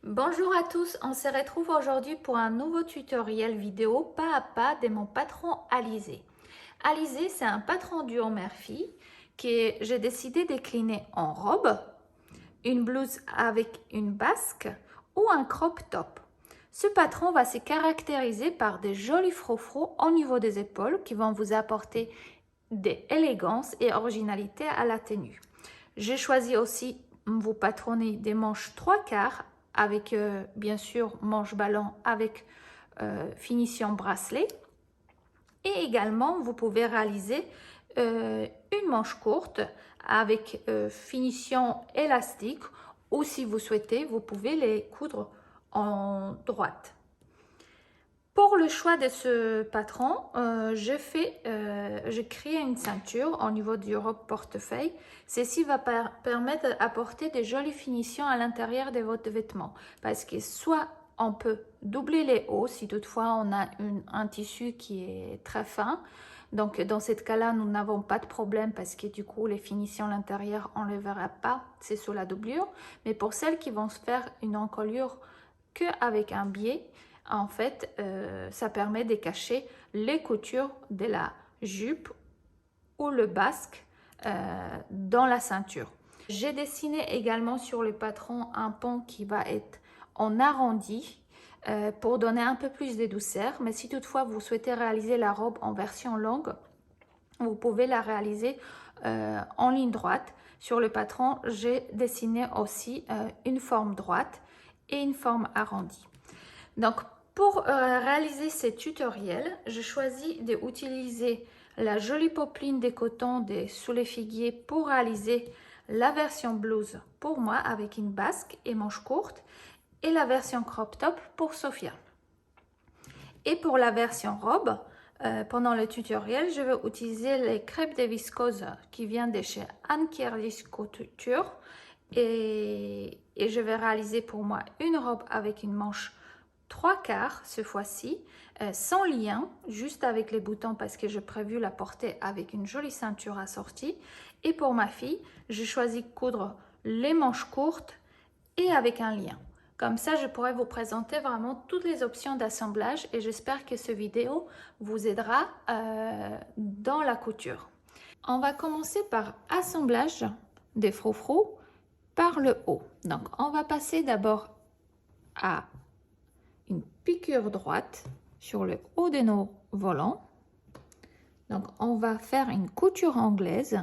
Bonjour à tous, on se retrouve aujourd'hui pour un nouveau tutoriel vidéo pas à pas de mon patron Alizé. Alizé, c'est un patron duo mère-fille que j'ai décidé de décliner en robe, une blouse avec une basque ou un crop top. Ce patron va se caractériser par des jolis froufrous au niveau des épaules qui vont vous apporter des élégances et originalité à la tenue. J'ai choisi aussi vous patronner des manches 3/4 avec bien sûr manche ballon avec finition bracelet. Et également, vous pouvez réaliser une manche courte avec finition élastique ou si vous souhaitez, vous pouvez les coudre en droite. Pour le choix de ce patron, j'ai créé une ceinture au niveau du robe portefeuille. Ceci va permettre d'apporter des jolies finitions à l'intérieur de votre vêtement. Parce que soit on peut doubler les hauts si toutefois on a un tissu qui est très fin. Donc dans ce cas-là, nous n'avons pas de problème parce que du coup, les finitions à l'intérieur, on ne les verra pas, c'est sous la doublure. Mais pour celles qui vont se faire une encolure qu'avec un biais, en fait, ça permet de cacher les coutures de la jupe ou le basque dans la ceinture. J'ai dessiné également sur le patron un pont qui va être en arrondi pour donner un peu plus de douceur. Mais si toutefois vous souhaitez réaliser la robe en version longue, vous pouvez la réaliser en ligne droite. Sur le patron, j'ai dessiné aussi une forme droite et une forme arrondie. Donc, pour réaliser ce tutoriel, je choisis d'utiliser la jolie popeline de coton de Sous les Figuiers pour réaliser la version blouse pour moi avec une basque et manche courte et la version crop top pour Sophia. Et pour la version robe, pendant le tutoriel, je vais utiliser les crêpes de viscose qui viennent de chez Anne Kierlis Couture et je vais réaliser pour moi une robe avec une manche 3/4 ce fois-ci, sans lien, juste avec les boutons parce que j'ai prévu la porter avec une jolie ceinture assortie. Et pour ma fille, j'ai choisi de coudre les manches courtes et avec un lien. Comme ça, je pourrais vous présenter vraiment toutes les options d'assemblage et j'espère que cette vidéo vous aidera dans la couture. On va commencer par assemblage des froufrous par le haut. Donc, on va passer d'abord à une piqûre droite sur le haut de nos volants. Donc, on va faire une couture anglaise.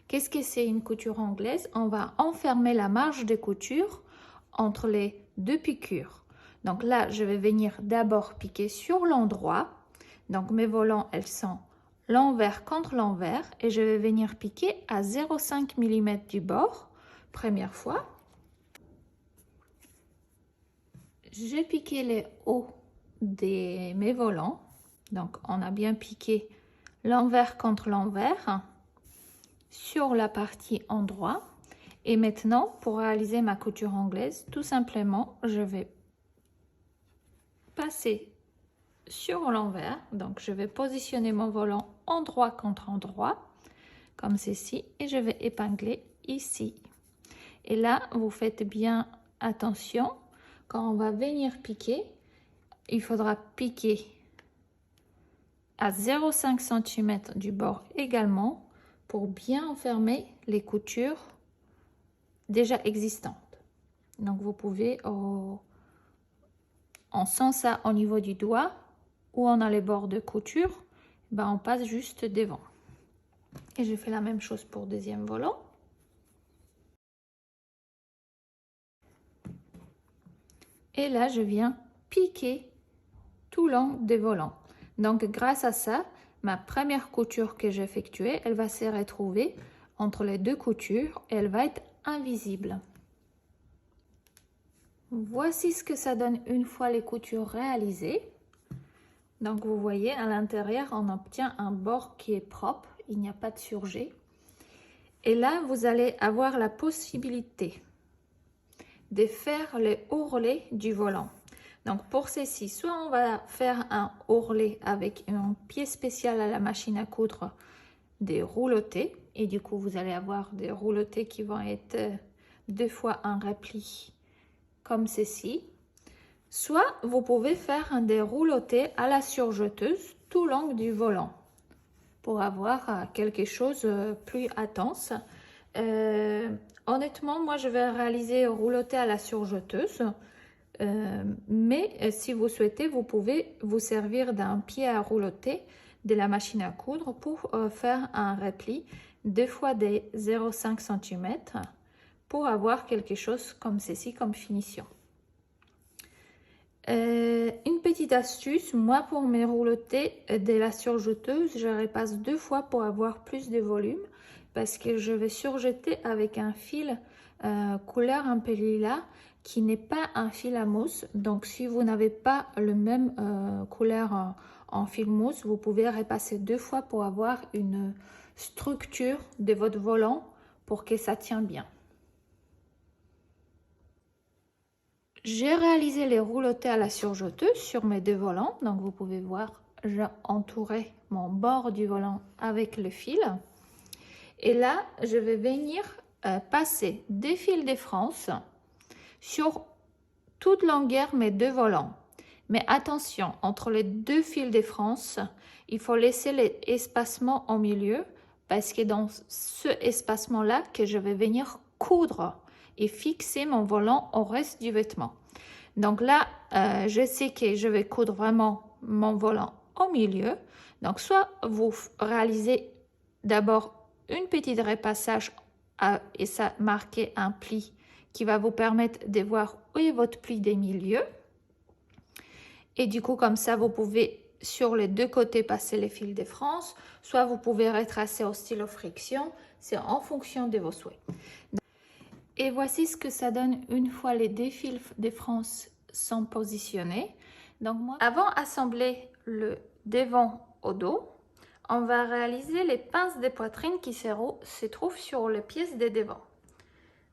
Qu'est-ce que c'est une couture anglaise? On va enfermer la marge de couture entre les deux piqûres. Donc là, je vais venir d'abord piquer sur l'endroit. Donc mes volants, elles sont l'envers contre l'envers et je vais venir piquer à 0,5 mm du bord. Première fois. J'ai piqué les hauts de mes volants. Donc on a bien piqué l'envers contre l'envers sur la partie endroit. Et maintenant, pour réaliser ma couture anglaise, tout simplement, je vais passer sur l'envers. Donc, je vais positionner mon volant endroit contre endroit, comme ceci, et je vais épingler ici. Et là, vous faites bien attention, quand on va venir piquer, il faudra piquer à 0,5 cm du bord également pour bien enfermer les coutures déjà existantes. Donc vous pouvez, on sent ça au niveau du doigt, où on a les bords de couture, ben on passe juste devant. Et je fais la même chose pour le deuxième volant. Et là, je viens piquer tout le long des volants. Donc grâce à ça, ma première couture que j'ai effectuée, elle va se retrouver entre les deux coutures et elle va être invisible. Voici ce que ça donne une fois les coutures réalisées. Donc vous voyez, à l'intérieur, on obtient un bord qui est propre, il n'y a pas de surjet. Et là, vous allez avoir la possibilité de faire les ourlets du volant. Donc pour ceci, soit on va faire un ourlet avec un pied spécial à la machine à coudre, des roulotés. Et du coup, vous allez avoir des roulotés qui vont être deux fois un repli comme ceci. Soit vous pouvez faire des roulotés à la surjeteuse tout le long du volant pour avoir quelque chose plus intense. Honnêtement, moi je vais réaliser rouloté à la surjeteuse. Mais si vous souhaitez, vous pouvez vous servir d'un pied à rouloter de la machine à coudre pour faire un repli 2 fois des 0,5 cm pour avoir quelque chose comme ceci comme finition. Une petite astuce, moi pour mes roulotés de la surjeteuse, je repasse 2 fois pour avoir plus de volume parce que je vais surjeter avec un fil couleur un peu lilas qui n'est pas un fil à mousse. Donc si vous n'avez pas le même couleur en fil mousse, vous pouvez repasser 2 fois pour avoir une structure de votre volant pour que ça tienne bien. J'ai réalisé les roulotés à la surjeteuse sur mes 2 volants. Donc vous pouvez voir, j'ai entouré mon bord du volant avec le fil. Et là, je vais venir passer des fils de France sur toute longueur mes 2 volants. Mais attention, entre les 2 fils de France, il faut laisser l'espacement au milieu parce que dans ce espacement-là que je vais venir coudre et fixer mon volant au reste du vêtement. Donc là, je sais que je vais coudre vraiment mon volant au milieu. Donc soit vous réalisez d'abord une petite repassage et ça marquer un pli qui va vous permettre de voir où est votre pli des milieux. Et du coup, comme ça, vous pouvez sur les 2 côtés passer les fils de France, soit vous pouvez retracer au stylo friction, c'est en fonction de vos souhaits. Et voici ce que ça donne une fois les 2 fils de France sont positionnés. Donc moi, avant d'assembler le devant au dos, on va réaliser les pinces de poitrine qui se trouvent sur les pièces de devant.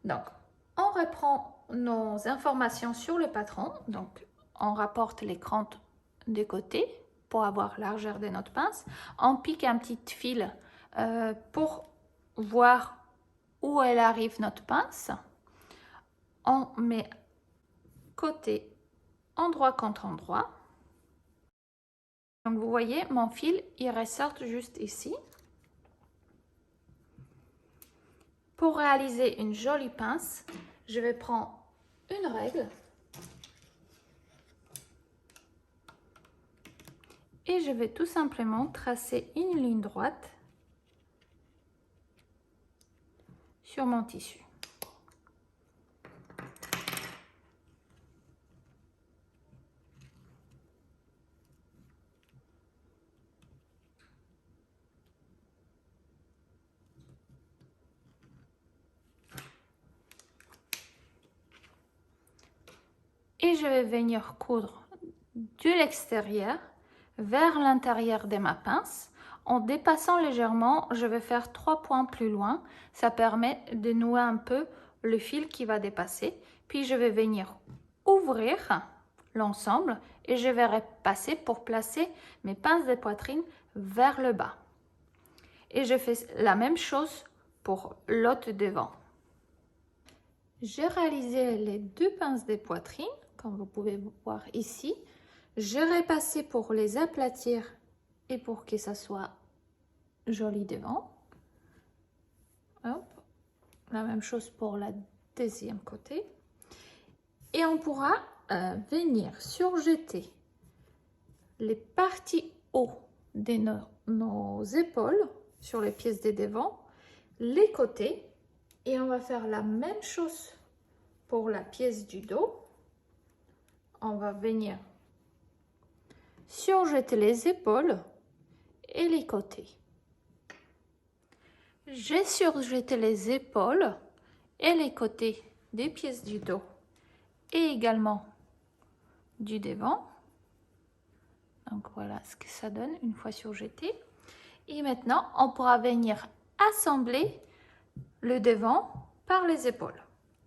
Donc, on reprend nos informations sur le patron. Donc, on rapporte les crantes de côté pour avoir la largeur de notre pince. On pique un petit fil pour voir où elle arrive notre pince. On met côté endroit contre endroit. Donc, vous voyez, mon fil, il ressort juste ici. Pour réaliser une jolie pince, je vais prendre une règle et je vais tout simplement tracer une ligne droite sur mon tissu. Et je vais venir coudre de l'extérieur vers l'intérieur de ma pince. En dépassant légèrement, je vais faire 3 points plus loin. Ça permet de nouer un peu le fil qui va dépasser. Puis je vais venir ouvrir l'ensemble et je vais repasser pour placer mes pinces de poitrine vers le bas. Et je fais la même chose pour l'autre devant. J'ai réalisé les 2 pinces de poitrine, comme vous pouvez voir ici. Je vais passer pour les aplatir et pour que ça soit joli devant. Hop. La même chose pour la deuxième côté. Et on pourra venir surjeter les parties haut de nos épaules sur les pièces de devant, les côtés. Et on va faire la même chose pour la pièce du dos. On va venir surjeter les épaules et les côtés. J'ai surjeté les épaules et les côtés des pièces du dos et également du devant. Donc voilà ce que ça donne une fois surjeté. Et maintenant, on pourra venir assembler le devant par les épaules.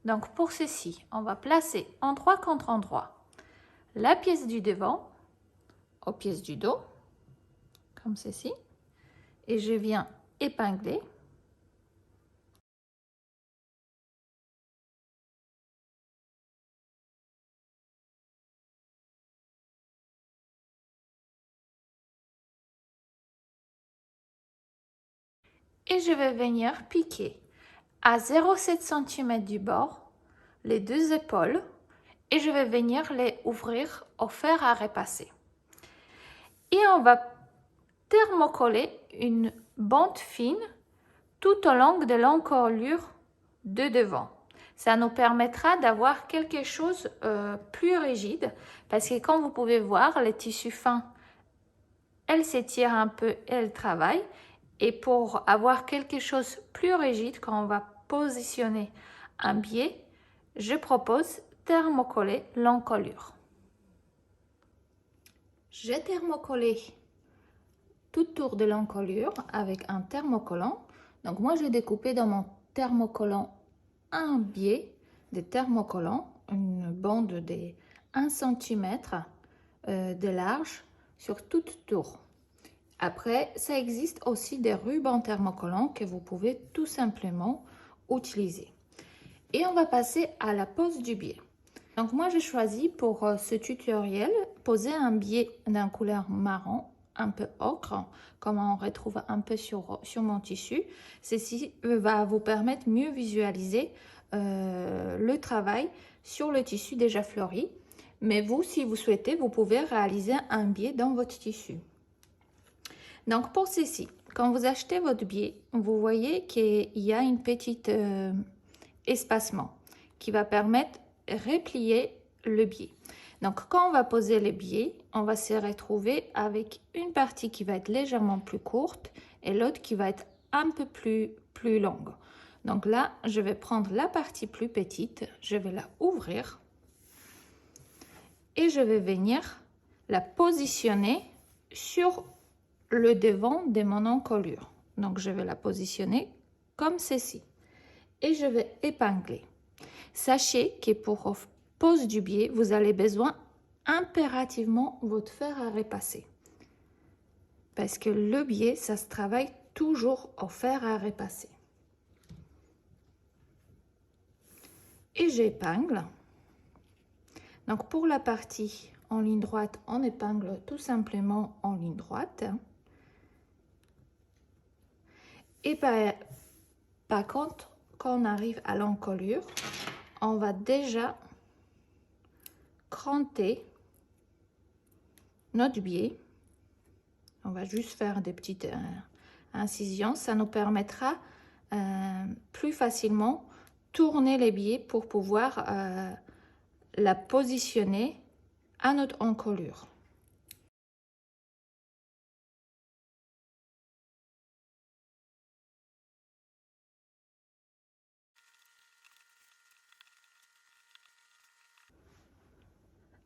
Donc pour ceci, on va placer endroit contre endroit la pièce du devant aux pièces du dos, comme ceci, et je viens épingler. et je vais venir piquer à 0,7 cm du bord les deux épaules et je vais venir les ouvrir au fer à repasser. Et on va thermocoller une bande fine tout au long de l'encolure de devant. Ça nous permettra d'avoir quelque chose plus rigide parce que comme vous pouvez voir, les tissus fins, elles s'étirent un peu, elles travaillent. Et pour avoir quelque chose plus rigide, quand on va positionner un biais, je propose thermocoller l'encolure. J'ai thermocollé tout autour de l'encolure avec un thermocollant. Donc moi, j'ai découpé dans mon thermocollant un biais de thermocollant, une bande de 1 cm de large sur tout tour. Après, ça existe aussi des rubans thermocollants que vous pouvez tout simplement utiliser. Et on va passer à la pose du biais. Donc moi, j'ai choisi pour ce tutoriel poser un biais d'un couleur marron, un peu ocre, comme on retrouve un peu sur mon tissu. Ceci va vous permettre de mieux visualiser le travail sur le tissu déjà fleuri. Mais vous, si vous souhaitez, vous pouvez réaliser un biais dans votre tissu. Donc pour ceci, quand vous achetez votre biais, vous voyez qu'il y a une petite espacement qui va permettre de replier le biais. Donc quand on va poser le biais, on va se retrouver avec une partie qui va être légèrement plus courte et l'autre qui va être un peu plus longue. Donc là, je vais prendre la partie plus petite, je vais la ouvrir et je vais venir la positionner sur le devant de mon encolure. Donc je vais la positionner comme ceci et je vais épingler. Sachez que pour pose du biais, vous avez besoin impérativement votre fer à repasser parce que le biais, ça se travaille toujours au fer à repasser. Et j'épingle. Donc pour la partie en ligne droite, on épingle tout simplement en ligne droite. Et par contre, quand on arrive à l'encolure, on va déjà cranter notre biais. On va juste faire des petites incisions. Ça nous permettra plus facilement tourner les biais pour pouvoir la positionner à notre encolure.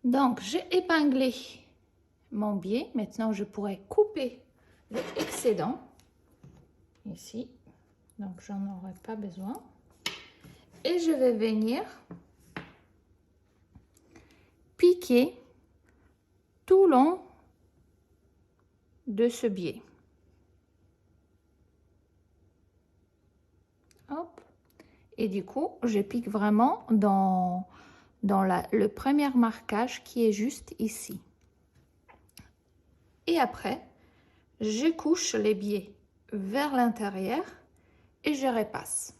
Donc, j'ai épinglé mon biais. Maintenant, je pourrais couper l'excédent ici. Donc, j'en aurai pas besoin. Et je vais venir piquer tout long de ce biais. Hop. Et du coup, je pique vraiment dans le premier marquage qui est juste ici. Et après, je couche les biais vers l'intérieur et je repasse.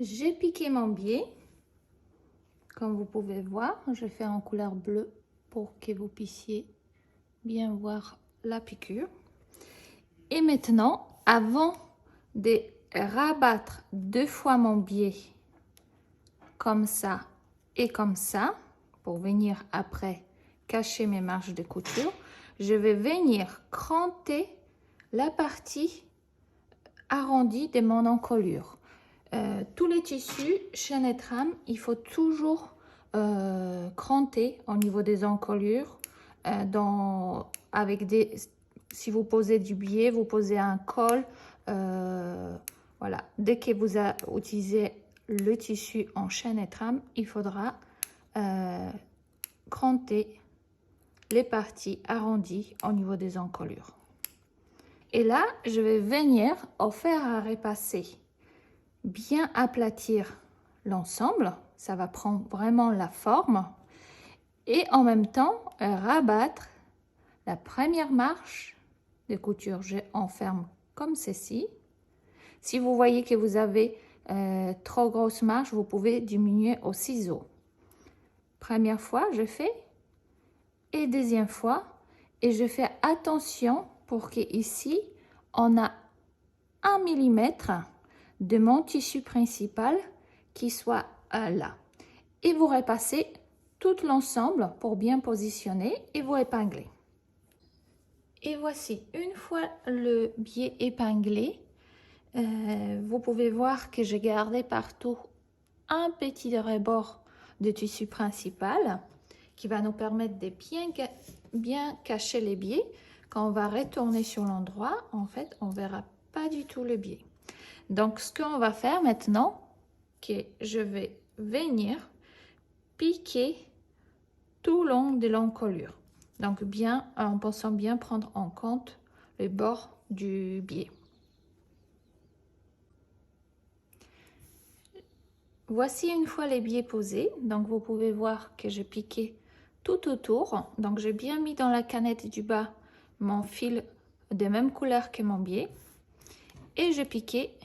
J'ai piqué mon biais. Comme vous pouvez voir, je fais en couleur bleue pour que vous puissiez bien voir la piqûre. Et maintenant, avant de rabattre 2 fois mon biais comme ça et comme ça, pour venir après cacher mes marges de couture, je vais venir cranter la partie arrondie de mon encolure. Tous les tissus chaîne et trame, il faut toujours cranter au niveau des encolures. Si vous posez du biais, vous posez un col. Voilà, dès que vous utilisez le tissu en chaîne et trame, il faudra cranter les parties arrondies au niveau des encolures. Et là, je vais venir au fer à repasser, bien aplatir l'ensemble, ça va prendre vraiment la forme, et en même temps rabattre la première marche de couture, je enferme comme ceci. Si vous voyez que vous avez trop grosse marge, vous pouvez diminuer au ciseau. Première fois, je fais, et deuxième fois, et je fais attention pour que ici, on a 1 millimètre de mon tissu principal qui soit là. Et vous repassez tout l'ensemble pour bien positionner et vous épingler. Et voici, une fois le biais épinglé, vous pouvez voir que j'ai gardé partout un petit rebord de tissu principal qui va nous permettre de bien cacher les biais. Quand on va retourner sur l'endroit, en fait, on verra pas du tout le biais. Donc, ce qu'on va faire maintenant, que je vais venir piquer tout le long de l'encolure. Donc, bien, en pensant bien prendre en compte les bords du biais. Voici une fois les biais posés. Donc, vous pouvez voir que j'ai piqué tout autour. Donc, j'ai bien mis dans la canette du bas mon fil de même couleur que mon biais. Et j'ai piqué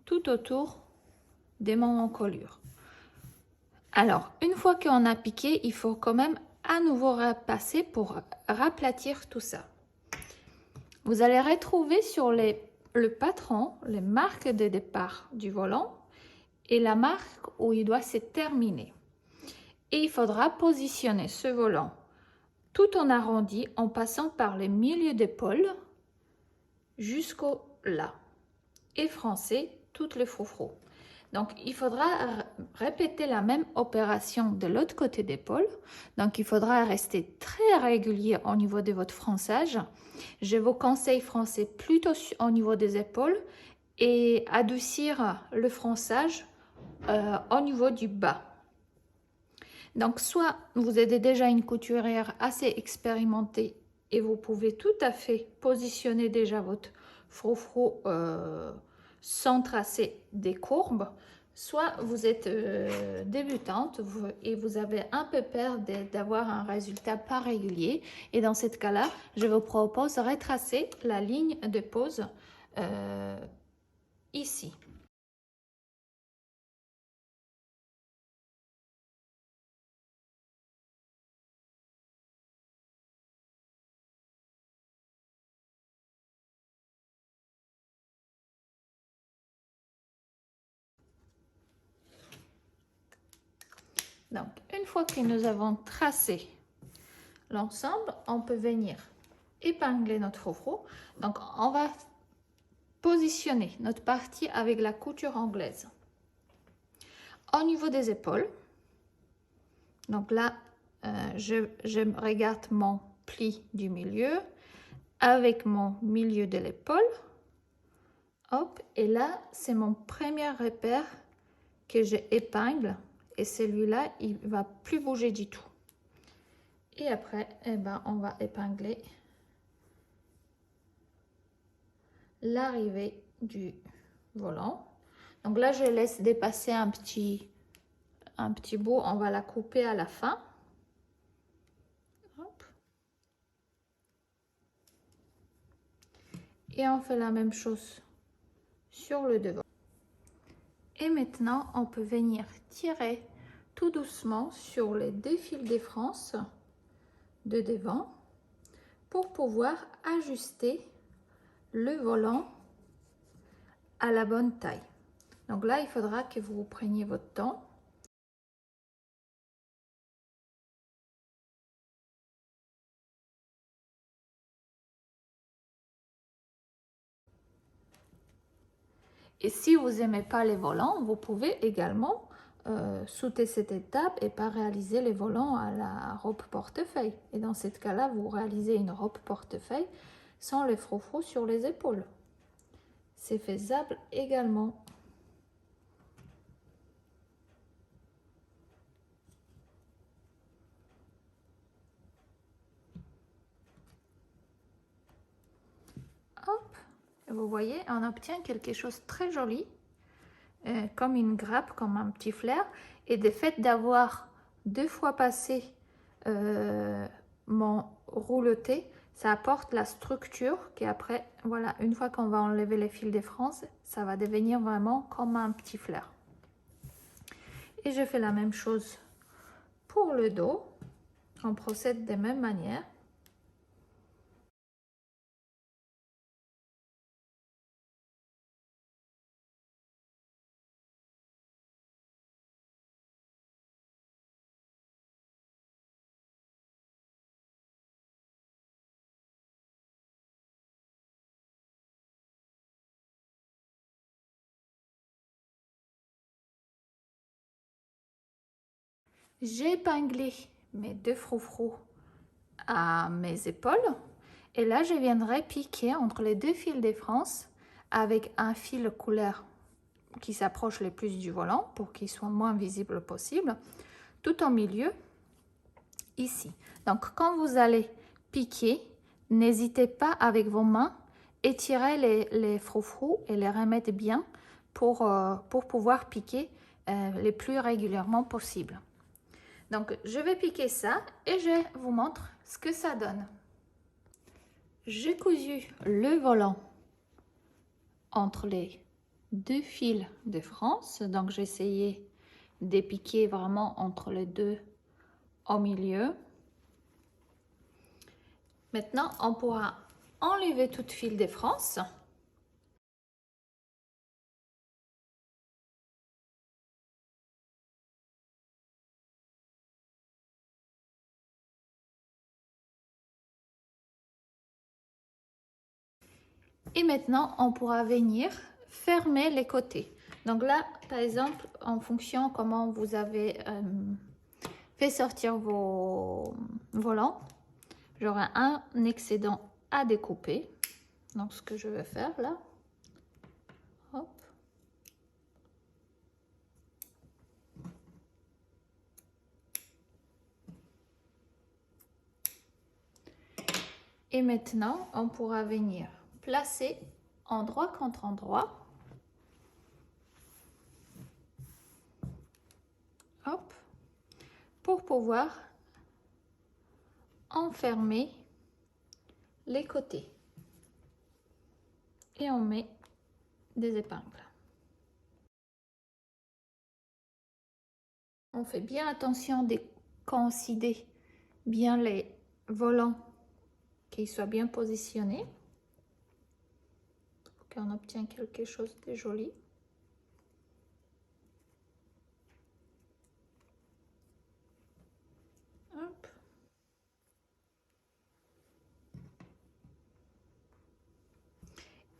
tout autour de mon encolure. Alors, une fois qu'on a piqué, il faut quand même à nouveau repasser pour raplatir tout ça. Vous allez retrouver sur le patron les marques de départ du volant et la marque où il doit se terminer. Et il faudra positionner ce volant tout en arrondi en passant par les milieux d'épaule jusqu'au là et froncer toutes les froufrous. Donc, il faudra répéter la même opération de l'autre côté d'épaule. Donc, il faudra rester très régulier au niveau de votre fronçage. Je vous conseille froncer plutôt au niveau des épaules et adoucir le fronçage au niveau du bas. Donc, soit vous êtes déjà une couturière assez expérimentée et vous pouvez tout à fait positionner déjà votre froufrou sans tracer des courbes, soit vous êtes débutante et vous avez un peu peur d'avoir un résultat pas régulier. Et dans ce cas-là, je vous propose de retracer la ligne de pose ici. Donc, une fois que nous avons tracé l'ensemble, on peut venir épingler notre froufrou. Donc, on va positionner notre partie avec la couture anglaise. Au niveau des épaules, donc là, je regarde mon pli du milieu avec mon milieu de l'épaule. Hop, et là, c'est mon premier repère que j'épingle. Et celui-là, il ne va plus bouger du tout. Et après, eh ben, on va épingler l'arrivée du volant. Donc là, je laisse dépasser un petit bout. On va la couper à la fin. Hop. Et on fait la même chose sur le devant. Et maintenant, on peut venir tirer tout doucement sur les deux fils de France de devant pour pouvoir ajuster le volant à la bonne taille. Donc là, il faudra que vous preniez votre temps. Et si vous n'aimez pas les volants, vous pouvez également sauter cette étape et pas réaliser les volants à la robe portefeuille. Et dans ce cas-là, vous réalisez une robe portefeuille sans les froufrous sur les épaules. C'est faisable également. Hop, vous voyez, on obtient quelque chose de très joli, comme une grappe, comme un petit flair. Et le fait d'avoir deux fois passé mon rouleauté, Ça apporte la structure qui après, voilà, une fois qu'on va enlever les fils de France, ça va devenir vraiment comme un petit fleur. Et je fais la même chose pour le dos. On procède de même manière. J'ai épinglé mes deux froufrous à mes épaules. Et là, je viendrai piquer entre les deux fils de France avec un fil couleur qui s'approche le plus du volant pour qu'il soit moins visible possible, tout au milieu, ici. Donc, quand vous allez piquer, n'hésitez pas avec vos mains, étirez les froufrous et les remettre bien pour pouvoir piquer le plus régulièrement possible. Donc, je vais piquer ça et je vous montre ce que ça donne. J'ai cousu le volant entre les deux fils de France. Donc, j'ai essayé de piquer vraiment entre les deux au milieu. Maintenant, on pourra enlever toute fil de France. Et maintenant, on pourra venir fermer les côtés. Donc là, par exemple, en fonction comment vous avez fait sortir vos volants, j'aurai un excédent à découper. Donc, ce que je vais faire là, hop. Et maintenant, on pourra venir placer endroit contre endroit. Hop. Pour pouvoir enfermer les côtés. Et on met des épingles. On fait bien attention de coïncider bien les volants, qu'ils soient bien positionnés pour qu'on obtienne quelque chose de joli. Hop.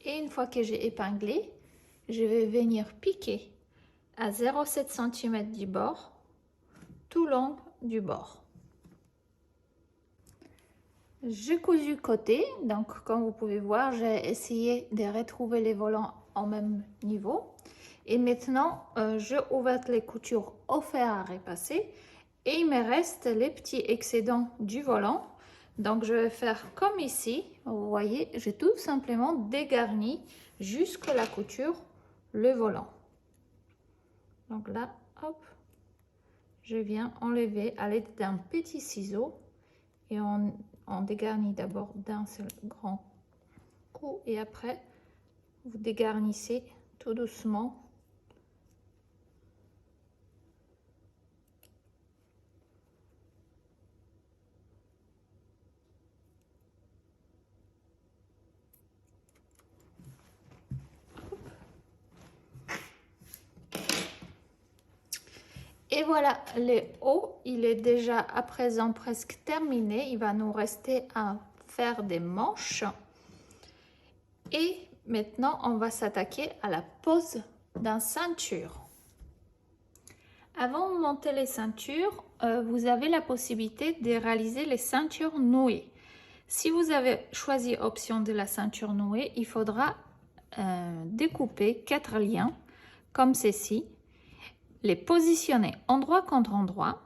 Et une fois que j'ai épinglé, je vais venir piquer à 0,7 cm du bord, tout long du bord. J'ai cousu côté, donc comme vous pouvez voir, j'ai essayé de retrouver les volants au même niveau. Et maintenant, je ouvre les coutures au fer à repasser et il me reste les petits excédents du volant. Donc je vais faire comme ici, vous voyez, j'ai tout simplement dégarni jusqu'à la couture le volant. Donc là, hop, je viens enlever à l'aide d'un petit ciseau et on dégarnit d'abord d'un seul grand coup et après vous dégarnissez tout doucement. Et voilà, le haut, il est déjà à présent presque terminé. Il va nous rester à faire des manches. Et maintenant, on va s'attaquer à la pose d'un ceinture. Avant de monter les ceintures, vous avez la possibilité de réaliser les ceintures nouées. Si vous avez choisi option de la ceinture nouée, il faudra découper 4 liens comme ceci, les positionner endroit contre endroit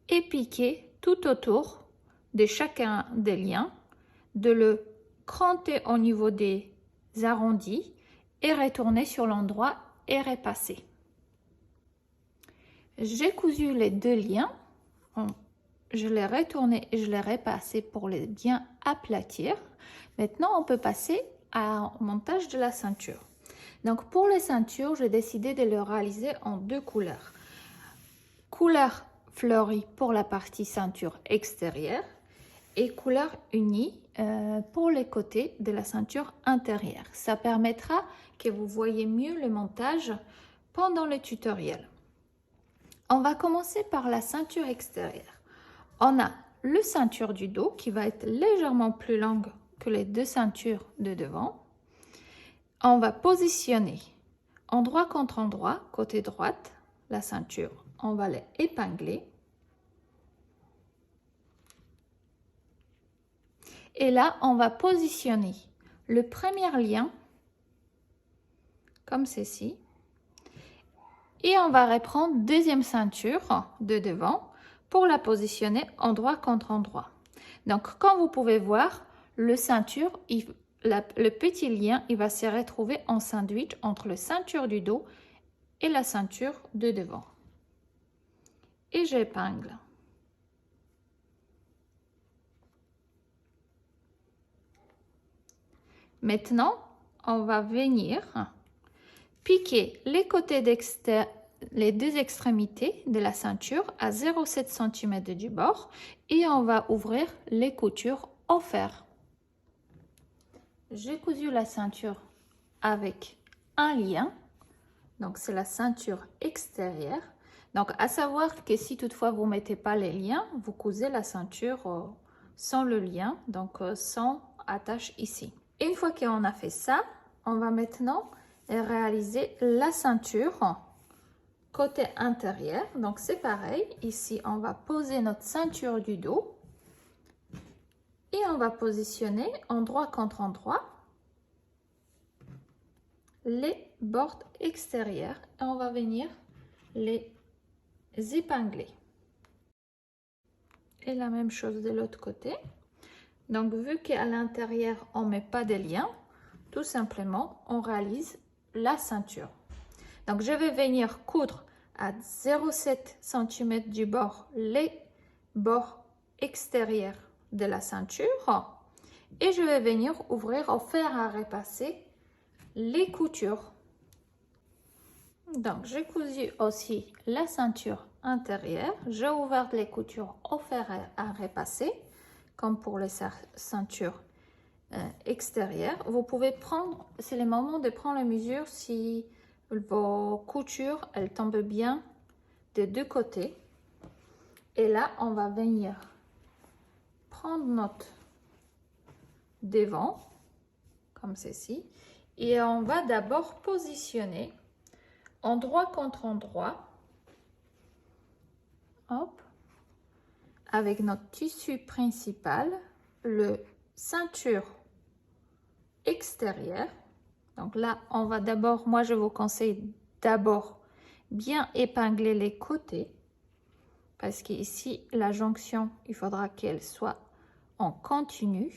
et piquer tout autour de chacun des liens, de le cranter au niveau des arrondis et retourner sur l'endroit et repasser. J'ai cousu les deux liens. Je l'ai retourné et je l'ai repassé pour les bien aplatir. Maintenant, on peut passer au montage de la ceinture. Donc, pour les ceintures, j'ai décidé de le réaliser en deux couleurs. Couleur fleurie pour la partie ceinture extérieure et couleur unie pour les côtés de la ceinture intérieure. Ça permettra que vous voyez mieux le montage pendant le tutoriel. On va commencer par la ceinture extérieure. On a le ceinture du dos qui va être légèrement plus longue que les deux ceintures de devant. On va positionner endroit contre endroit, côté droite, la ceinture. On va les épingler. Et là, on va positionner le premier lien comme ceci. Et on va reprendre deuxième ceinture de devant pour la positionner endroit contre endroit. Donc, comme vous pouvez voir, le petit lien, il va se retrouver en sandwich entre la ceinture du dos et la ceinture de devant. Et j'épingle. Maintenant, on va venir piquer les côtés les deux extrémités de la ceinture à 0,7 cm du bord et on va ouvrir les coutures au fer. J'ai cousu la ceinture avec un lien, donc c'est la ceinture extérieure. Donc à savoir que si toutefois vous ne mettez pas les liens, vous cousez la ceinture sans le lien, donc sans attache ici. Une fois qu'on a fait ça, on va maintenant réaliser la ceinture côté intérieur. Donc c'est pareil, ici on va poser notre ceinture du dos et on va positionner endroit contre endroit les bords extérieurs et on va venir les épingler. Et la même chose de l'autre côté. Donc vu qu'à l'intérieur on ne met pas de liens, tout simplement on réalise la ceinture. Donc je vais venir coudre à 0,7 cm du bord les bords extérieurs de la ceinture et je vais venir ouvrir au fer à repasser les coutures. Donc j'ai cousu aussi la ceinture intérieure, j'ai ouvert les coutures au fer à repasser comme pour les ceintures extérieures. Vous pouvez prendre, c'est le moment de prendre la mesure si vos coutures elles tombent bien des deux côtés. Et là on va venir prendre notre devant comme ceci et on va d'abord positionner endroit contre endroit, hop, avec notre tissu principal, le ceinture extérieure. Donc là on va d'abord, moi je vous conseille d'abord bien épingler les côtés parce qu'ici la jonction il faudra qu'elle soit en continu.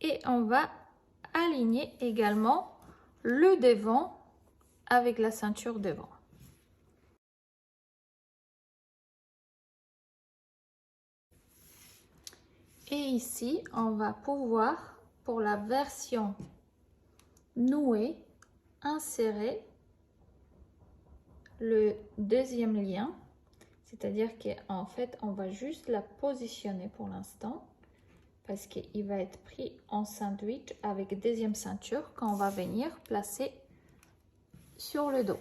Et on va aligner également le devant avec la ceinture devant. Et ici, on va pouvoir, pour la version nouée, insérer le deuxième lien. C'est-à-dire qu'en fait, on va juste la positionner pour l'instant parce qu'il va être pris en sandwich avec deuxième ceinture quand on va venir placer sur le dos.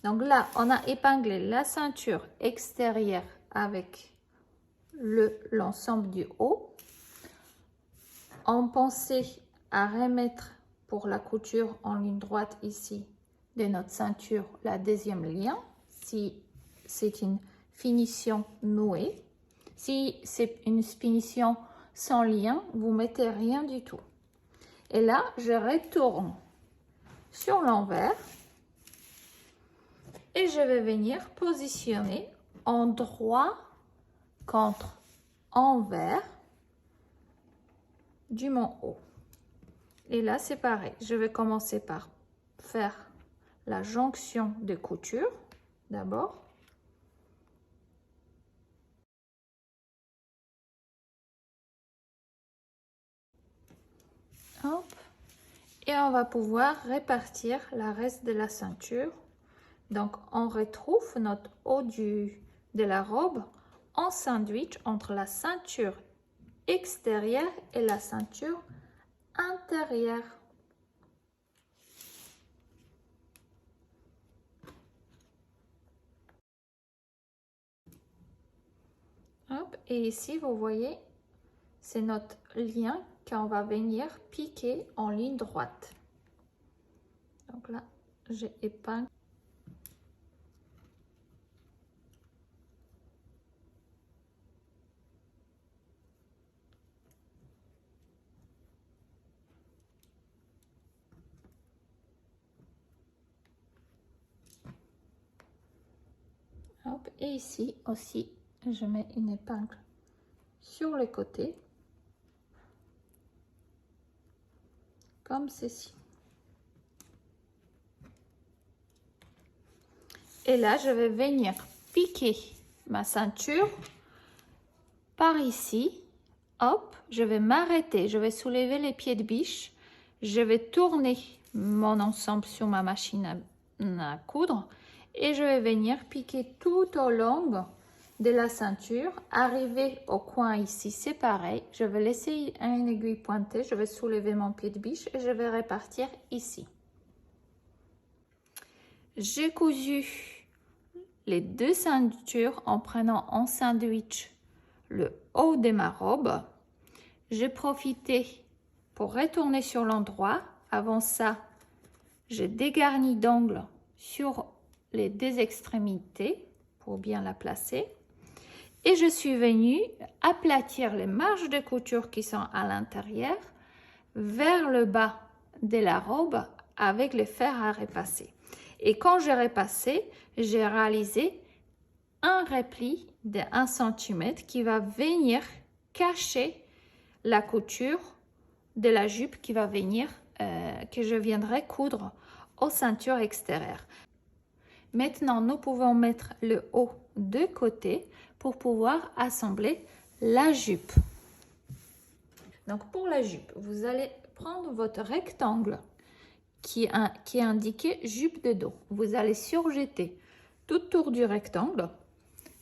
Donc là, on a épinglé la ceinture extérieure avec l'ensemble du haut. On pensait à remettre pour la couture en ligne droite ici de notre ceinture la deuxième lien si c'est une finition nouée. Si c'est une finition sans lien, vous mettez rien du tout. Et là, je retourne sur l'envers et je vais venir positionner endroit contre envers du mon haut. Et là, c'est pareil. Je vais commencer par faire la jonction de couture d'abord. Hop. Et on va pouvoir répartir le reste de la ceinture. Donc, on retrouve notre haut de la robe en sandwich entre la ceinture extérieure et la ceinture intérieure. Hop. Et ici, vous voyez, c'est notre lien qu'on va venir piquer en ligne droite. Donc là, j'ai épingle. Hop. Et ici aussi, je mets une épingle sur les côtés, comme ceci. Et là, je vais venir piquer ma ceinture par ici. Hop, je vais m'arrêter, je vais soulever les pieds de biche, je vais tourner mon ensemble sur ma machine à coudre et je vais venir piquer tout au long de la ceinture. Arriver au coin ici, c'est pareil, je vais laisser une aiguille pointée, je vais soulever mon pied de biche et je vais répartir ici. J'ai cousu les deux ceintures en prenant en sandwich le haut de ma robe. J'ai profité pour retourner sur l'endroit. Avant ça, j'ai dégarni d'ongles sur les deux extrémités pour bien la placer. Et je suis venue aplatir les marges de couture qui sont à l'intérieur vers le bas de la robe avec le fer à repasser. Et quand j'ai repassé, j'ai réalisé un repli de 1 cm qui va venir cacher la couture de la jupe qui va venir, que je viendrai coudre aux ceintures extérieures. Maintenant, nous pouvons mettre le haut de côté pour pouvoir assembler la jupe. Donc pour la jupe, vous allez prendre votre rectangle qui est indiqué jupe de dos. Vous allez surjeter tout autour du rectangle,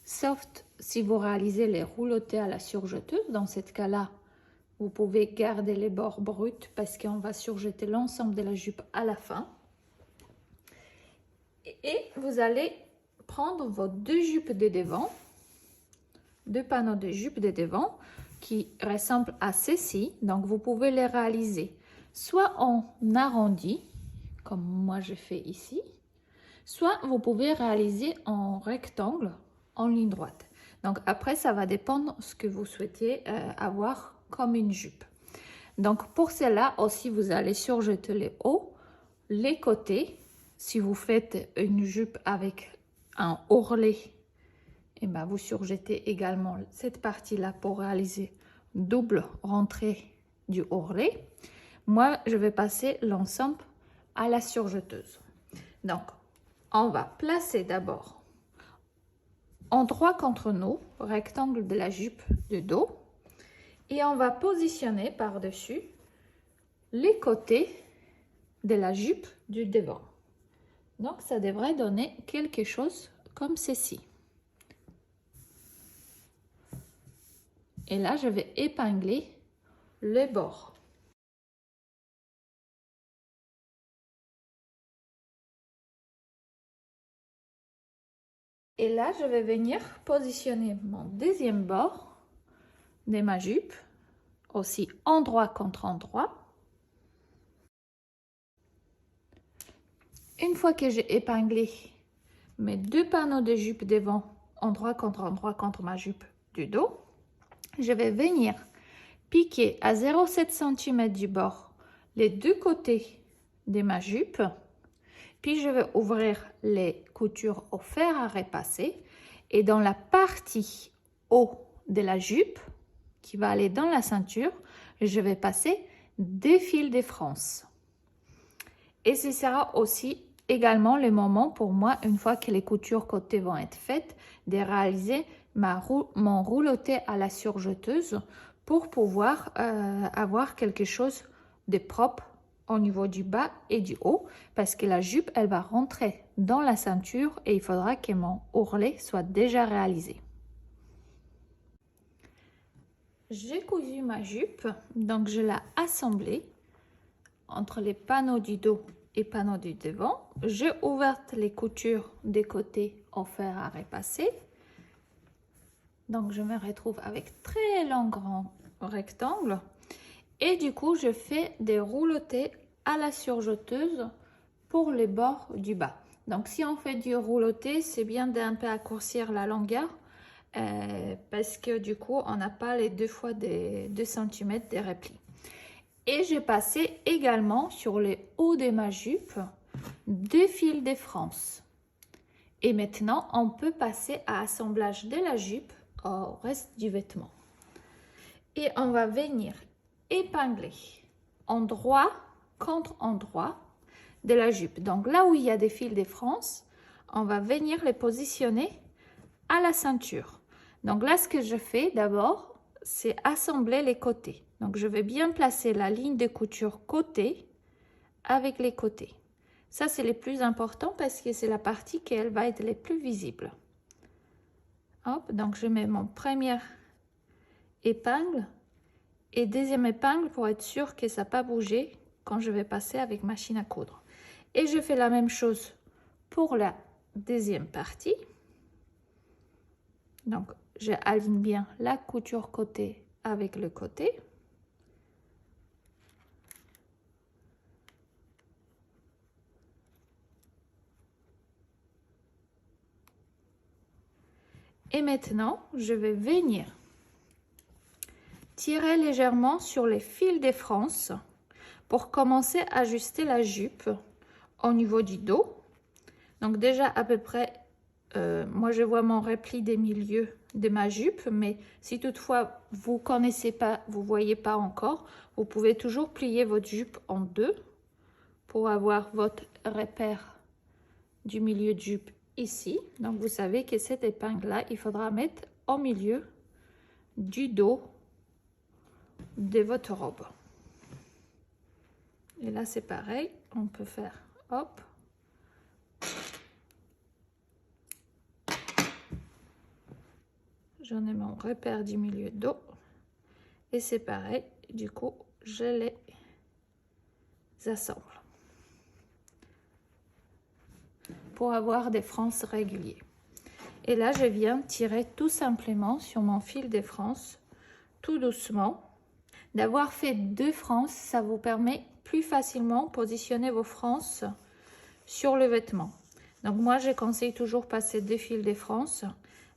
sauf si vous réalisez les roulotés à la surjeteuse. Dans ce cas-là, vous pouvez garder les bords bruts parce qu'on va surjeter l'ensemble de la jupe à la fin. Et vous allez prendre vos deux jupes de devant, deux panneaux de jupe de devant qui ressemblent à ceci. Donc, vous pouvez les réaliser soit en arrondi, comme moi je fais ici, soit vous pouvez réaliser en rectangle, en ligne droite. Donc, après, ça va dépendre de ce que vous souhaitez avoir comme une jupe. Donc, pour cela aussi, vous allez surjeter les hauts, les côtés. Si vous faites une jupe avec un ourlet, et ben vous surjetez également cette partie-là pour réaliser double rentrée du ourlet. Moi, je vais passer l'ensemble à la surjeteuse. Donc, on va placer d'abord en droit contre nous, rectangle de la jupe de dos, et on va positionner par-dessus les côtés de la jupe du devant. Donc, ça devrait donner quelque chose comme ceci. Et là, je vais épingler le bord. Et là, je vais venir positionner mon deuxième bord de ma jupe, aussi endroit contre endroit. Une fois que j'ai épinglé mes deux panneaux de jupe devant, endroit contre ma jupe du dos, je vais venir piquer à 0,7 cm du bord les deux côtés de ma jupe. Puis je vais ouvrir les coutures au fer à repasser et dans la partie haut de la jupe qui va aller dans la ceinture, je vais passer des fils de France. Et ce sera aussi également le moment pour moi, une fois que les coutures côté vont être faites, de réaliser mon rouloté à la surjeteuse pour pouvoir avoir quelque chose de propre au niveau du bas et du haut, parce que la jupe, elle va rentrer dans la ceinture et il faudra que mon ourlet soit déjà réalisé. J'ai cousu ma jupe, donc je l'ai assemblée entre les panneaux du dos et panneaux du devant. J'ai ouvert les coutures des côtés en fer à repasser. Donc je me retrouve avec très long grand rectangle. Et du coup, je fais des roulotés à la surjeteuse pour les bords du bas. Donc si on fait du rouloté, c'est bien d'un peu raccourcir la longueur parce que du coup, on n'a pas les 2 fois des 2 cm de replis. Et j'ai passé également sur les hauts de ma jupe 2 fils de France. Et maintenant, on peut passer à assemblage de la jupe au reste du vêtement. Et on va venir épingler endroit contre endroit de la jupe. Donc là où il y a des fils de France, on va venir les positionner à la ceinture. Donc là, ce que je fais d'abord, c'est assembler les côtés. Donc je vais bien placer la ligne de couture côté avec les côtés. Ça, c'est le plus important parce que c'est la partie qui va être les plus visible. Hop, donc je mets mon première épingle et deuxième épingle pour être sûr que ça n'a pas bougé quand je vais passer avec machine à coudre. Et je fais la même chose pour la deuxième partie. Donc j'aligne bien la couture côté avec le côté. Et maintenant, je vais venir tirer légèrement sur les fils de France pour commencer à ajuster la jupe au niveau du dos. Donc déjà à peu près, moi je vois mon repli des milieux de ma jupe, mais si toutefois vous connaissez pas, vous voyez pas encore, vous pouvez toujours plier votre jupe en deux pour avoir votre repère du milieu de jupe ici. Donc vous savez que cette épingle là, il faudra mettre au milieu du dos de votre robe. Et là c'est pareil, on peut faire hop, j'en ai mon repère du milieu dos et c'est pareil, du coup je les assemble pour avoir des frances réguliers. Et là je viens tirer tout simplement sur mon fil de France tout doucement. D'avoir fait 2 frances, ça vous permet plus facilement positionner vos frances sur le vêtement. Donc moi je conseille toujours passer 2 fils de France.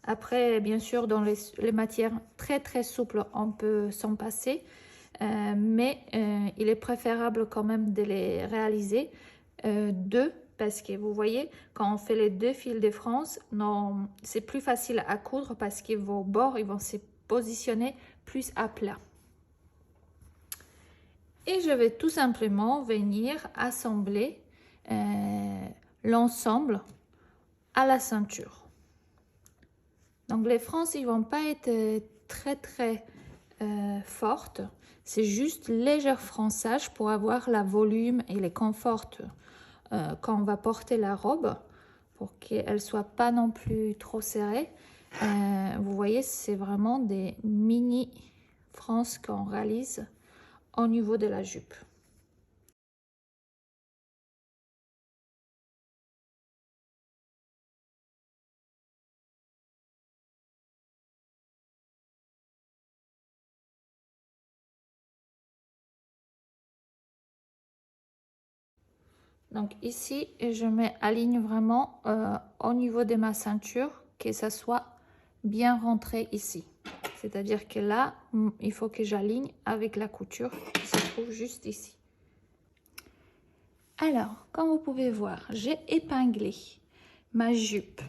Après bien sûr dans les matières très souples on peut s'en passer, mais il est préférable quand même de les réaliser 2, parce que vous voyez quand on fait les 2 fils de France, c'est plus facile à coudre parce que vos bords ils vont se positionner plus à plat. Et je vais tout simplement venir assembler l'ensemble à la ceinture. Donc les frances ils vont pas être très fortes, c'est juste léger fronçage pour avoir la volume et les conforts quand on va porter la robe, pour qu'elle soit pas non plus trop serrée. Vous voyez, c'est vraiment des mini frances qu'on réalise au niveau de la jupe. Donc ici, je aligne vraiment au niveau de ma ceinture, que ça soit bien rentré ici. C'est-à-dire que là, il faut que j'aligne avec la couture qui se trouve juste ici. Alors, comme vous pouvez voir, j'ai épinglé ma jupe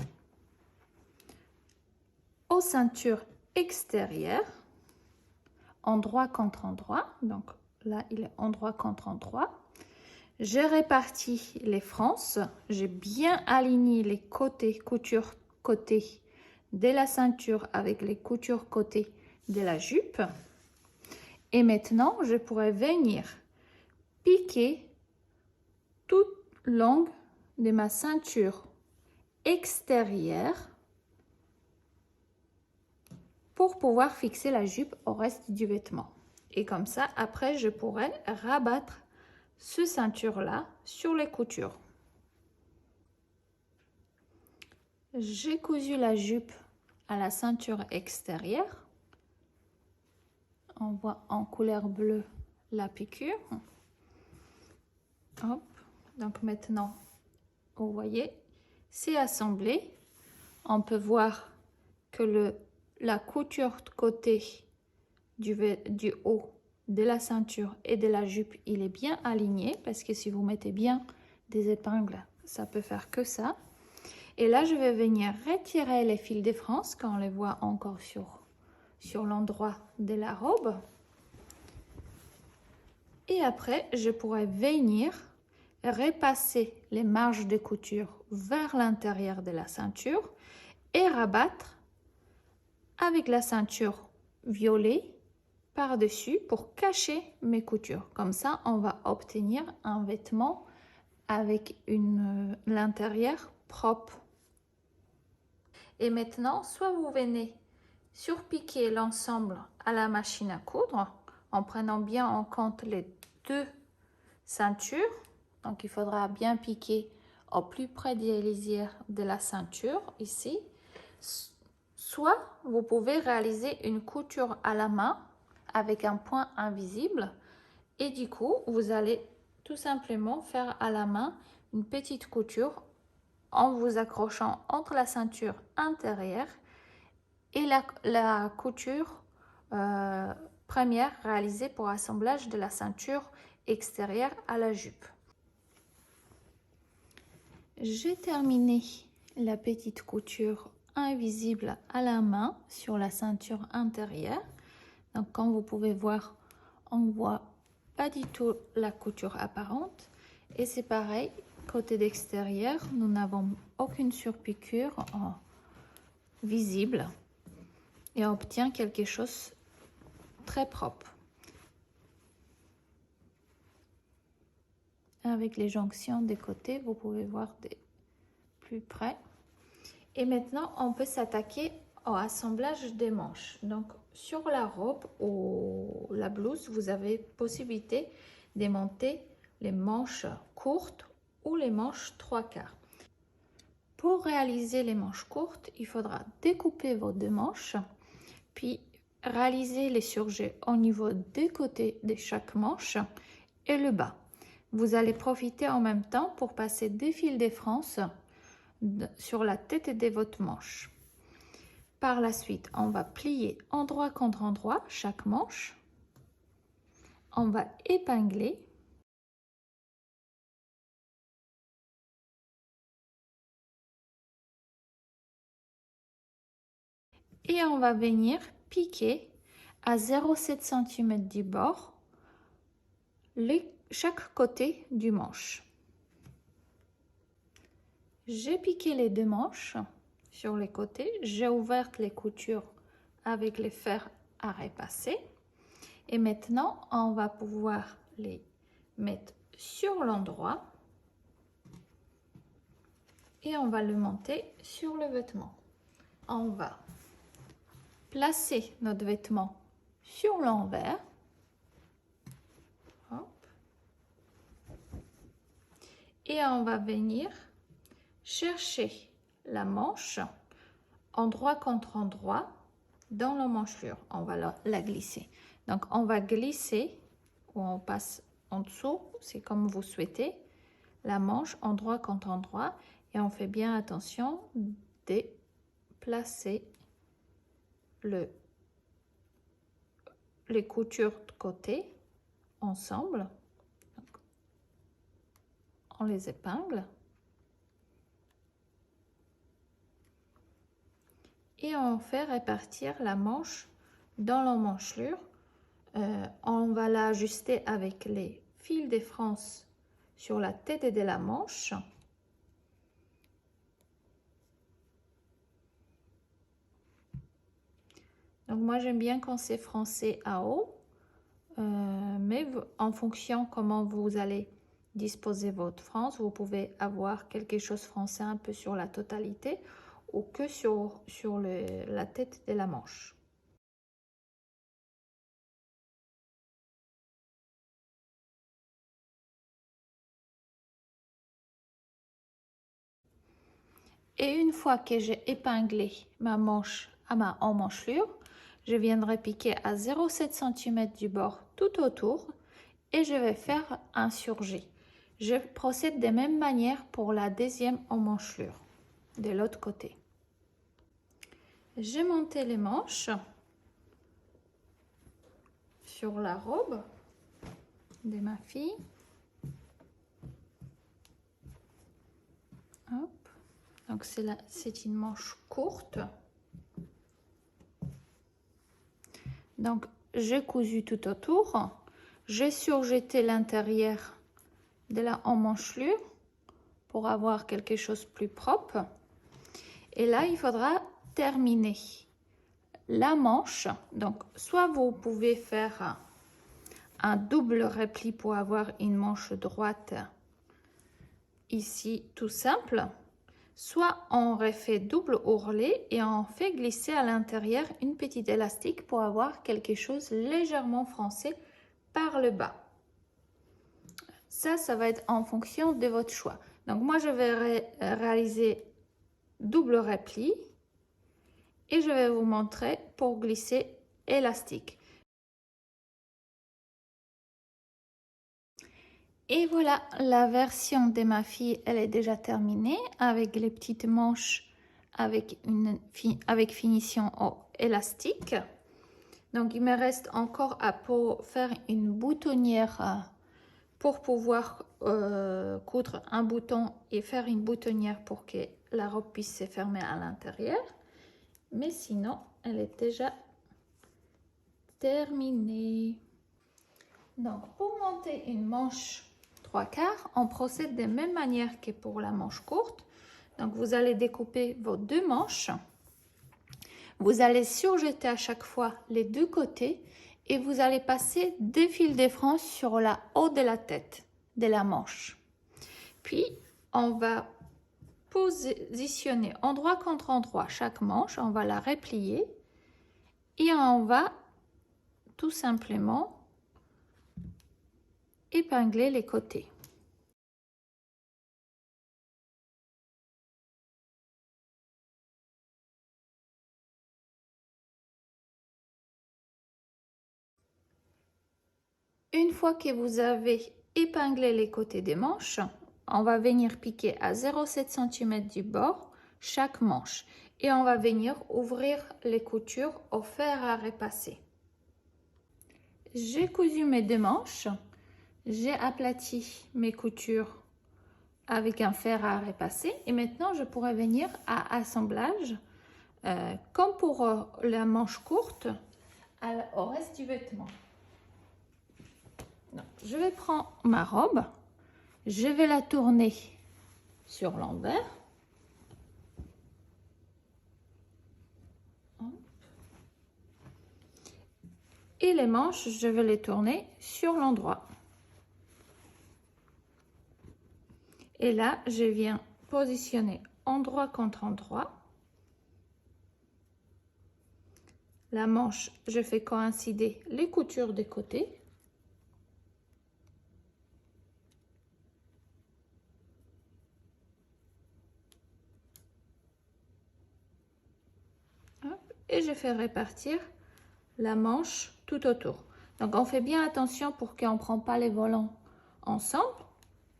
aux ceintures extérieures endroit contre endroit. Donc là, il est endroit contre endroit. J'ai réparti les frances. J'ai bien aligné les côtés, coutures côté de la ceinture avec les coutures côté de la jupe. Et maintenant, je pourrais venir piquer toute longue de ma ceinture extérieure pour pouvoir fixer la jupe au reste du vêtement. Et comme ça, après, je pourrais rabattre ce ceinture-là sur les coutures. J'ai cousu la jupe à la ceinture extérieure. On voit en couleur bleue la piqûre. Hop. Donc maintenant, vous voyez, c'est assemblé. On peut voir que la couture de côté du haut de la ceinture et de la jupe, il est bien aligné, parce que si vous mettez bien des épingles, ça peut faire que ça. Et là, je vais venir retirer les fils de France quand on les voit encore sur l'endroit de la robe. Et après, je pourrais venir repasser les marges de couture vers l'intérieur de la ceinture et rabattre avec la ceinture violet par-dessus pour cacher mes coutures. Comme ça, on va obtenir un vêtement avec l'intérieur propre. Et maintenant, soit vous venez surpiquer l'ensemble à la machine à coudre en prenant bien en compte les deux ceintures. Donc, il faudra bien piquer au plus près des lisières de la ceinture ici. Soit vous pouvez réaliser une couture à la main avec un point invisible et du coup, vous allez tout simplement faire à la main une petite couture en vous accrochant entre la ceinture intérieure et la couture première réalisée pour assemblage de la ceinture extérieure à la jupe. J'ai terminé la petite couture invisible à la main sur la ceinture intérieure. Donc comme vous pouvez voir, on voit pas du tout la couture apparente. Et c'est pareil, côté d'extérieur, nous n'avons aucune surpiqûre visible. Et on obtient quelque chose très propre. Avec les jonctions des côtés, vous pouvez voir plus près. Et maintenant, on peut s'attaquer au assemblage des manches. Donc, sur la robe ou la blouse, vous avez possibilité de monter les manches courtes ou les manches 3/4. Pour réaliser les manches courtes, il faudra découper vos deux manches, puis réaliser les surjets au niveau des côtés de chaque manche et le bas. Vous allez profiter en même temps pour passer des fils de France sur la tête de votre manche. Par la suite, on va plier endroit contre endroit chaque manche. On va épingler. Et on va venir piquer à 0,7 cm du bord chaque côté du manche. J'ai piqué les deux manches sur les côtés. J'ai ouvert les coutures avec les fers à repasser. Et maintenant, on va pouvoir les mettre sur l'endroit et on va le monter sur le vêtement. On va placer notre vêtement sur l'envers. Et on va venir chercher la manche endroit contre endroit dans l'emmanchure. On va la glisser. Donc, on va glisser ou on passe en dessous, c'est comme vous souhaitez, la manche endroit contre endroit. Et on fait bien attention de placer les coutures de côté ensemble. Donc, on les épingle. Et on fait répartir la manche dans l'emmanchure on va l'ajuster avec les fils de France sur la tête de la manche. Donc moi j'aime bien quand c'est français à haut, mais en fonction comment vous allez disposer votre France, vous pouvez avoir quelque chose français un peu sur la totalité ou que sur la tête de la manche. Et une fois que j'ai épinglé ma manche à ma emmanchure, je viendrai piquer à 0,7 cm du bord tout autour et je vais faire un surjet. Je procède de même manière pour la deuxième emmanchure de l'autre côté. J'ai monté les manches sur la robe de ma fille. Hop. Donc c'est une manche courte. Donc j'ai cousu tout autour. J'ai surjeté l'intérieur de la emmanchure pour avoir quelque chose de plus propre. Et là, il faudra terminer la manche. Donc, soit vous pouvez faire un double repli pour avoir une manche droite ici, tout simple. Soit on refait double ourlet et on fait glisser à l'intérieur une petite élastique pour avoir quelque chose légèrement froncé par le bas. Ça va être en fonction de votre choix. Donc moi, je vais réaliser double repli et je vais vous montrer pour glisser élastique. Et voilà, la version de ma fille, elle est déjà terminée avec les petites manches avec finition élastique. Donc il me reste encore à faire une boutonnière pour pouvoir coudre un bouton et faire une boutonnière pour que la robe puisse se fermer à l'intérieur. Mais sinon, elle est déjà terminée. Donc, pour monter une manche 3/4, on procède de la même manière que pour la manche courte. Donc, vous allez découper vos deux manches. Vous allez surjeter à chaque fois les deux côtés et vous allez passer deux fils de France sur la haut de la tête de la manche. Puis, on va positionner endroit contre endroit chaque manche. On va la replier et on va tout simplement épingler les côtés. Une fois que vous avez épinglé les côtés des manches, on va venir piquer à 0,7 cm du bord chaque manche et on va venir ouvrir les coutures au fer à repasser. J'ai cousu mes deux manches, j'ai aplati mes coutures avec un fer à repasser et maintenant je pourrais venir à assemblage comme pour la manche courte au reste du vêtement. Donc, je vais prendre ma robe, je vais la tourner sur l'envers. Et les manches, je vais les tourner sur l'endroit. Et là, je viens positionner endroit contre endroit. La manche, je fais coïncider les coutures des côtés. Et je fais répartir la manche tout autour. Donc on fait bien attention pour qu'on ne prenne pas les volants ensemble.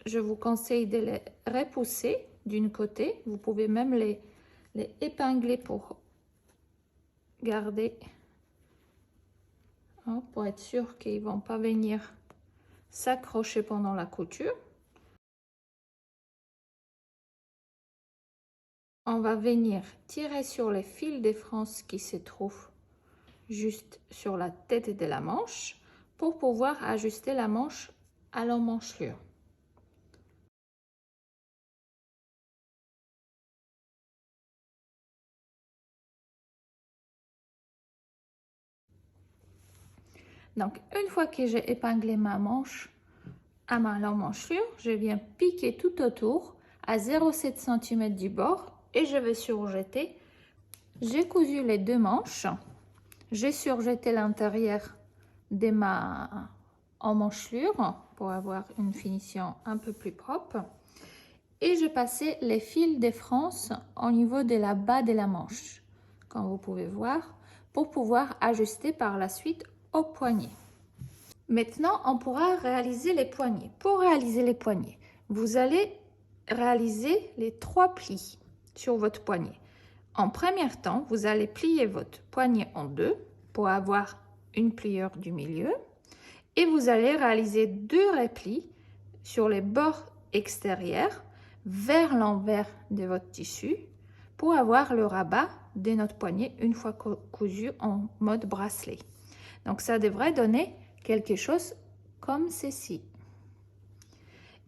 Je vous conseille de les repousser d'une côté. Vous pouvez même les épingler pour garder, pour être sûr qu'ils ne vont pas venir s'accrocher pendant la couture. On va venir tirer sur les fils de France qui se trouvent juste sur la tête de la manche. pour pouvoir ajuster la manche à l'emmanchure. Donc, une fois que j'ai épinglé ma manche à l'emmanchure, je viens piquer tout autour à 0,7 cm du bord et je vais surjeter. J'ai cousu les deux manches, j'ai surjeté l'intérieur de ma emmanchure pour avoir une finition un peu plus propre et j'ai passé les fils de France au niveau de la bas de la manche, comme vous pouvez voir, pour pouvoir ajuster par la suite au poignet. Maintenant, on pourra réaliser les poignets. Pour réaliser les poignets, vous allez réaliser les 3 plis sur votre poignet. En premier temps, vous allez plier votre poignet en deux pour avoir une pliure du milieu et vous allez réaliser 2 replis sur les bords extérieurs vers l'envers de votre tissu pour avoir le rabat de notre poignet une fois cousu en mode bracelet. Donc ça devrait donner quelque chose comme ceci.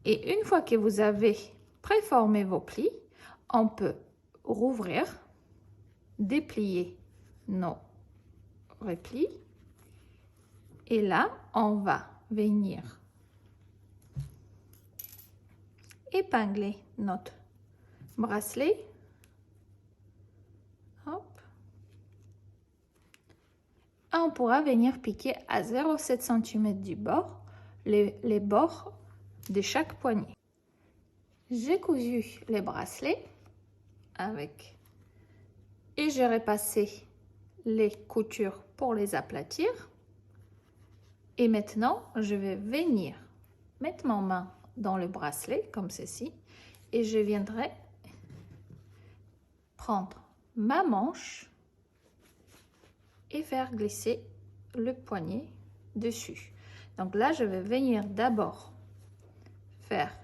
Et une fois que vous avez préformé vos plis, on peut rouvrir, déplier nos replis et là on va venir épingler notre bracelet. Hop. On pourra venir piquer à 0,7 cm du bord les bords de chaque poignet. J'ai cousu les bracelets avec et j'ai repassé les coutures pour les aplatir. Et maintenant, je vais venir mettre ma main dans le bracelet comme ceci et je viendrai prendre ma manche et faire glisser le poignet dessus. Donc là, je vais venir d'abord faire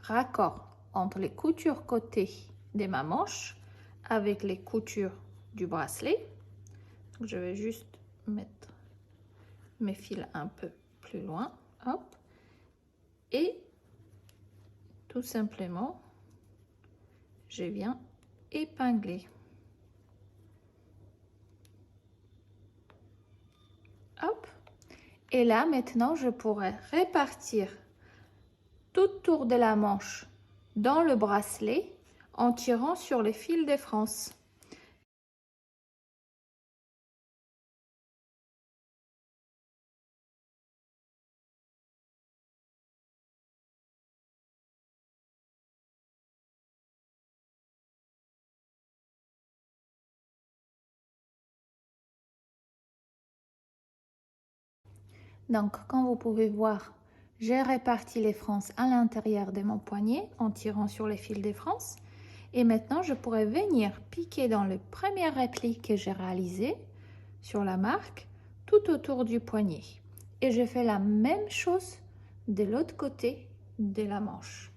raccord entre les coutures côté de ma manche avec les coutures du bracelet. Donc, je vais juste mettre mes fils un peu plus loin, hop, et tout simplement, je viens épingler. Hop. Et là, maintenant, je pourrais répartir tout autour de la manche dans le bracelet en tirant sur les fils de France. Donc, comme vous pouvez voir, j'ai réparti les frances à l'intérieur de mon poignet en tirant sur les fils de France. Et maintenant, je pourrais venir piquer dans le premier repli que j'ai réalisé sur la marque tout autour du poignet. Et je fais la même chose de l'autre côté de la manche.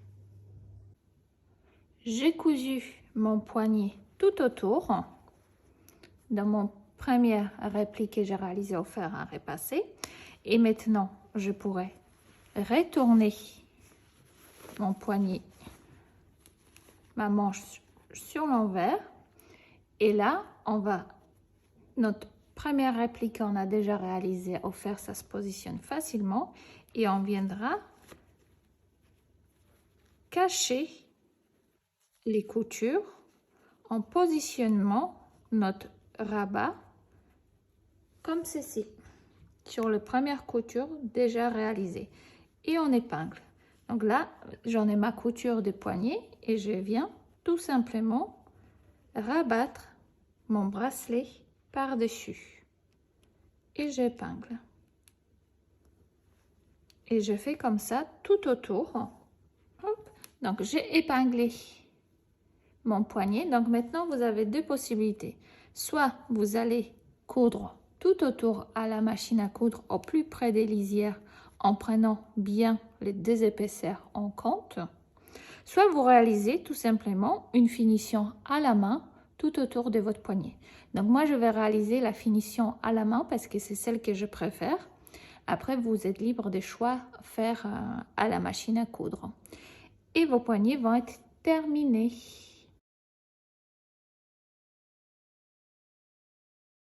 J'ai cousu mon poignet tout autour dans mon premier repli que j'ai réalisé au fer à repasser. Et maintenant, je pourrais retourner mon poignet, ma manche sur l'envers. Et là, on va, notre premier repli qu'on a déjà réalisé au fer, ça se positionne facilement. Et on viendra cacher les coutures en positionnant notre rabat comme ceci sur la première couture déjà réalisée et on épingle. Donc là, j'en ai ma couture de poignet et je viens tout simplement rabattre mon bracelet par-dessus et j'épingle. Et je fais comme ça tout autour. Hop. Donc j'ai épinglé mon poignet. Donc maintenant, vous avez 2 possibilités. Soit vous allez coudre tout autour à la machine à coudre au plus près des lisières en prenant bien les 2 épaisseurs en compte. Soit vous réalisez tout simplement une finition à la main tout autour de votre poignet. Donc moi, je vais réaliser la finition à la main parce que c'est celle que je préfère. Après, vous êtes libre de choix faire à la machine à coudre. Et vos poignets vont être terminés.